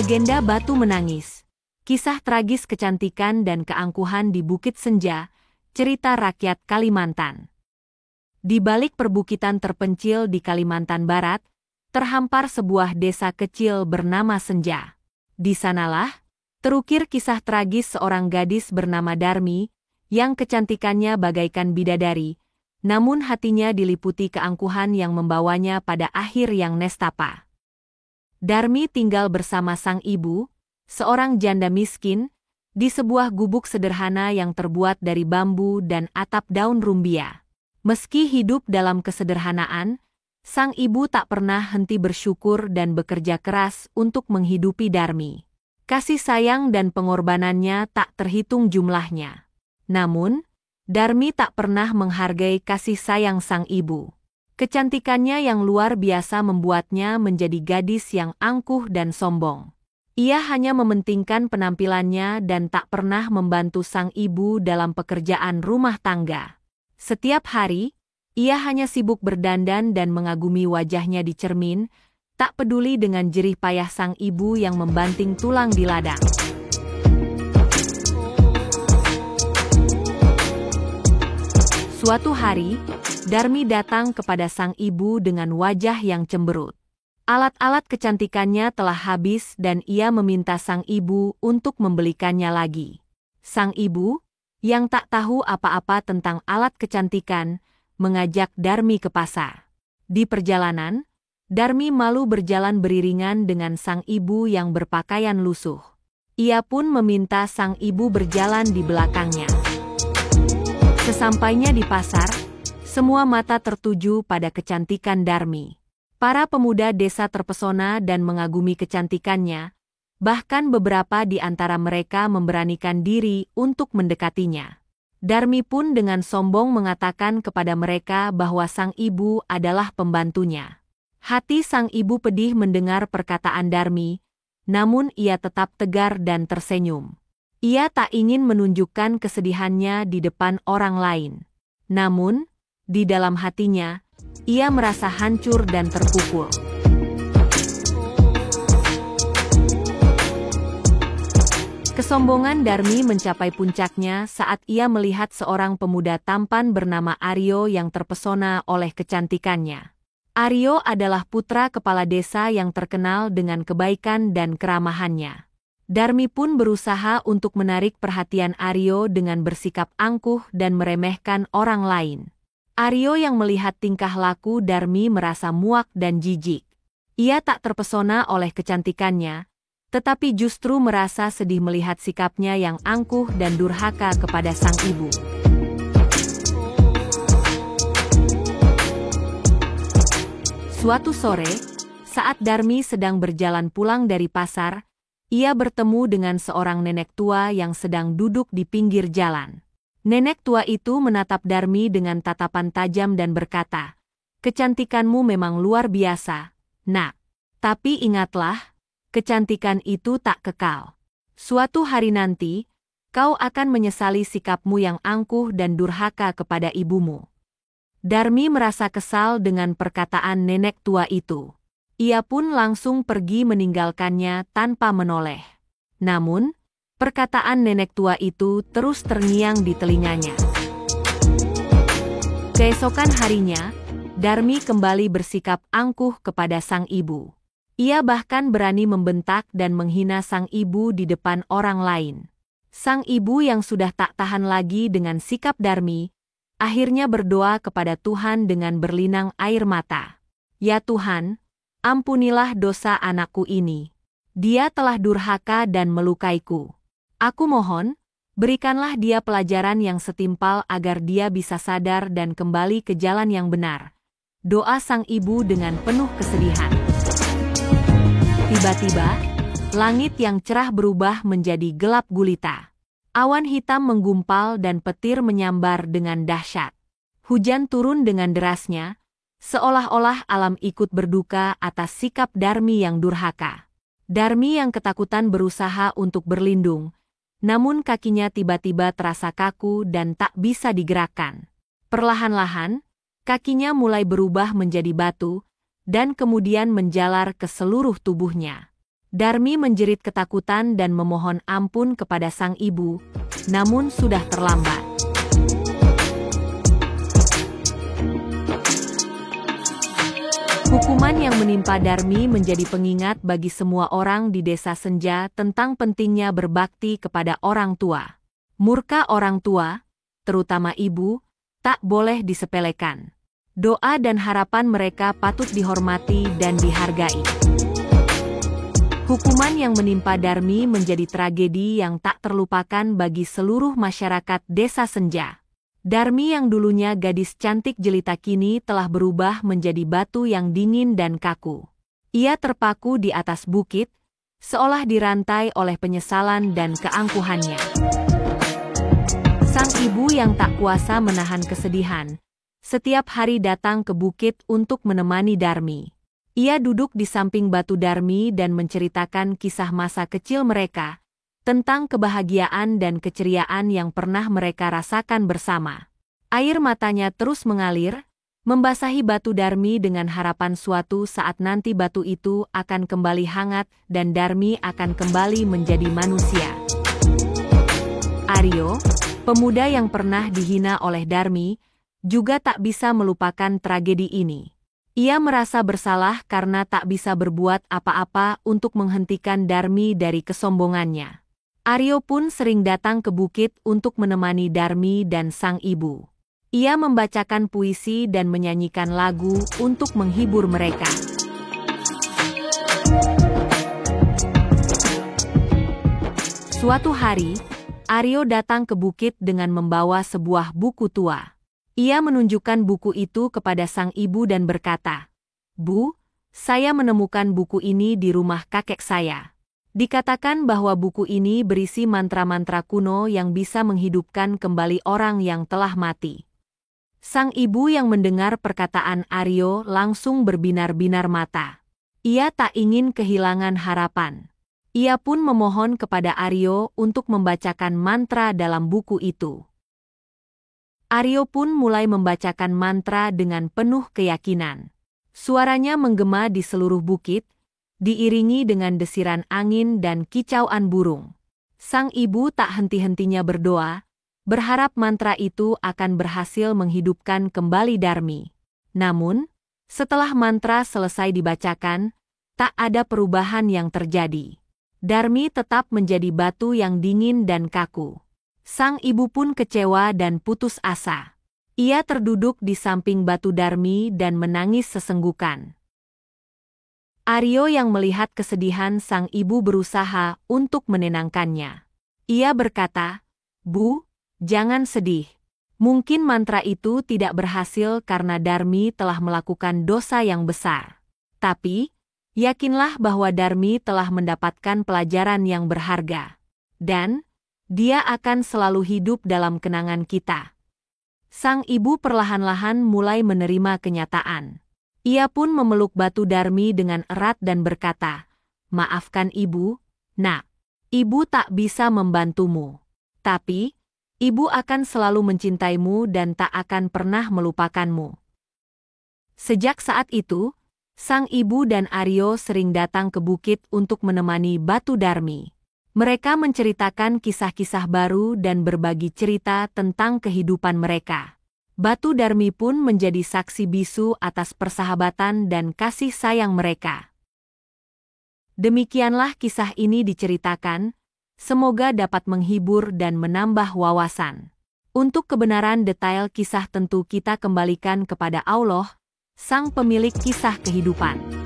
Legenda Batu Menangis. Kisah tragis kecantikan dan keangkuhan di Bukit Senja, cerita rakyat Kalimantan. Di balik perbukitan terpencil di Kalimantan Barat, terhampar sebuah desa kecil bernama Senja. Di sanalah, terukir kisah tragis seorang gadis bernama Darmi, yang kecantikannya bagaikan bidadari, namun hatinya diliputi keangkuhan yang membawanya pada akhir yang nestapa. Darmi tinggal bersama sang ibu, seorang janda miskin, di sebuah gubuk sederhana yang terbuat dari bambu dan atap daun rumbia. Meski hidup dalam kesederhanaan, sang ibu tak pernah henti bersyukur dan bekerja keras untuk menghidupi Darmi. Kasih sayang dan pengorbanannya tak terhitung jumlahnya. Namun, Darmi tak pernah menghargai kasih sayang sang ibu. Kecantikannya yang luar biasa membuatnya menjadi gadis yang angkuh dan sombong. Ia hanya mementingkan penampilannya dan tak pernah membantu sang ibu dalam pekerjaan rumah tangga. Setiap hari, ia hanya sibuk berdandan dan mengagumi wajahnya di cermin, tak peduli dengan jerih payah sang ibu yang membanting tulang di ladang. Suatu hari, Darmi datang kepada sang ibu dengan wajah yang cemberut. Alat-alat kecantikannya telah habis dan ia meminta sang ibu untuk membelikannya lagi. Sang ibu, yang tak tahu apa-apa tentang alat kecantikan, mengajak Darmi ke pasar. Di perjalanan, Darmi malu berjalan beriringan dengan sang ibu yang berpakaian lusuh. Ia pun meminta sang ibu berjalan di belakangnya. Sesampainya di pasar, semua mata tertuju pada kecantikan Darmi. Para pemuda desa terpesona dan mengagumi kecantikannya, bahkan beberapa di antara mereka memberanikan diri untuk mendekatinya. Darmi pun dengan sombong mengatakan kepada mereka bahwa sang ibu adalah pembantunya. Hati sang ibu pedih mendengar perkataan Darmi, namun ia tetap tegar dan tersenyum. Ia tak ingin menunjukkan kesedihannya di depan orang lain. Namun, di dalam hatinya, ia merasa hancur dan terpukul. Kesombongan Darmi mencapai puncaknya saat ia melihat seorang pemuda tampan bernama Aryo yang terpesona oleh kecantikannya. Aryo adalah putra kepala desa yang terkenal dengan kebaikan dan keramahannya. Darmi pun berusaha untuk menarik perhatian Aryo dengan bersikap angkuh dan meremehkan orang lain. Aryo yang melihat tingkah laku Darmi merasa muak dan jijik. Ia tak terpesona oleh kecantikannya, tetapi justru merasa sedih melihat sikapnya yang angkuh dan durhaka kepada sang ibu. Suatu sore, saat Darmi sedang berjalan pulang dari pasar, ia bertemu dengan seorang nenek tua yang sedang duduk di pinggir jalan. Nenek tua itu menatap Darmi dengan tatapan tajam dan berkata, "Kecantikanmu memang luar biasa, nak. Tapi ingatlah, kecantikan itu tak kekal. Suatu hari nanti, kau akan menyesali sikapmu yang angkuh dan durhaka kepada ibumu." Darmi merasa kesal dengan perkataan nenek tua itu. Ia pun langsung pergi meninggalkannya tanpa menoleh. Namun, perkataan nenek tua itu terus terngiang di telinganya. Keesokan harinya, Darmi kembali bersikap angkuh kepada sang ibu. Ia bahkan berani membentak dan menghina sang ibu di depan orang lain. Sang ibu yang sudah tak tahan lagi dengan sikap Darmi, akhirnya berdoa kepada Tuhan dengan berlinang air mata. "Ya Tuhan, ampunilah dosa anakku ini. Dia telah durhaka dan melukaiku. Aku mohon, berikanlah dia pelajaran yang setimpal agar dia bisa sadar dan kembali ke jalan yang benar." Doa sang ibu dengan penuh kesedihan. Tiba-tiba, langit yang cerah berubah menjadi gelap gulita. Awan hitam menggumpal dan petir menyambar dengan dahsyat. Hujan turun dengan derasnya, seolah-olah alam ikut berduka atas sikap Darmi yang durhaka. Darmi yang ketakutan berusaha untuk berlindung, namun kakinya tiba-tiba terasa kaku dan tak bisa digerakkan. Perlahan-lahan, kakinya mulai berubah menjadi batu, dan kemudian menjalar ke seluruh tubuhnya. Darmi menjerit ketakutan dan memohon ampun kepada sang ibu, namun sudah terlambat. Hukuman yang menimpa Darmi menjadi pengingat bagi semua orang di desa Senja tentang pentingnya berbakti kepada orang tua. Murka orang tua, terutama ibu, tak boleh disepelekan. Doa dan harapan mereka patut dihormati dan dihargai. Hukuman yang menimpa Darmi menjadi tragedi yang tak terlupakan bagi seluruh masyarakat desa Senja. Darmi yang dulunya gadis cantik jelita kini telah berubah menjadi batu yang dingin dan kaku. Ia terpaku di atas bukit, seolah dirantai oleh penyesalan dan keangkuhannya. Sang ibu yang tak kuasa menahan kesedihan, setiap hari datang ke bukit untuk menemani Darmi. Ia duduk di samping batu Darmi dan menceritakan kisah masa kecil mereka, tentang kebahagiaan dan keceriaan yang pernah mereka rasakan bersama. Air matanya terus mengalir, membasahi batu Darmi dengan harapan suatu saat nanti batu itu akan kembali hangat dan Darmi akan kembali menjadi manusia. Aryo, pemuda yang pernah dihina oleh Darmi, juga tak bisa melupakan tragedi ini. Ia merasa bersalah karena tak bisa berbuat apa-apa untuk menghentikan Darmi dari kesombongannya. Aryo pun sering datang ke bukit untuk menemani Darmi dan sang ibu. Ia membacakan puisi dan menyanyikan lagu untuk menghibur mereka. Suatu hari, Aryo datang ke bukit dengan membawa sebuah buku tua. Ia menunjukkan buku itu kepada sang ibu dan berkata, "Bu, saya menemukan buku ini di rumah kakek saya. Dikatakan bahwa buku ini berisi mantra-mantra kuno yang bisa menghidupkan kembali orang yang telah mati." Sang ibu yang mendengar perkataan Aryo langsung berbinar-binar mata. Ia tak ingin kehilangan harapan. Ia pun memohon kepada Aryo untuk membacakan mantra dalam buku itu. Aryo pun mulai membacakan mantra dengan penuh keyakinan. Suaranya menggema di seluruh bukit, diiringi dengan desiran angin dan kicauan burung. Sang ibu tak henti-hentinya berdoa, berharap mantra itu akan berhasil menghidupkan kembali Darmi. Namun, setelah mantra selesai dibacakan, tak ada perubahan yang terjadi. Darmi tetap menjadi batu yang dingin dan kaku. Sang ibu pun kecewa dan putus asa. Ia terduduk di samping batu Darmi dan menangis sesenggukan. Aryo yang melihat kesedihan sang ibu berusaha untuk menenangkannya. Ia berkata, "Bu, jangan sedih. Mungkin mantra itu tidak berhasil karena Darmi telah melakukan dosa yang besar. Tapi, yakinlah bahwa Darmi telah mendapatkan pelajaran yang berharga. Dan, dia akan selalu hidup dalam kenangan kita." Sang ibu perlahan-lahan mulai menerima kenyataan. Ia pun memeluk batu Darmi dengan erat dan berkata, "Maafkan ibu, nak. Ibu tak bisa membantumu. Tapi, ibu akan selalu mencintaimu dan tak akan pernah melupakanmu." Sejak saat itu, sang ibu dan Aryo sering datang ke bukit untuk menemani batu Darmi. Mereka menceritakan kisah-kisah baru dan berbagi cerita tentang kehidupan mereka. Batu Darmi pun menjadi saksi bisu atas persahabatan dan kasih sayang mereka. Demikianlah kisah ini diceritakan, semoga dapat menghibur dan menambah wawasan. Untuk kebenaran detail kisah tentu kita kembalikan kepada Allah, Sang Pemilik Kisah Kehidupan.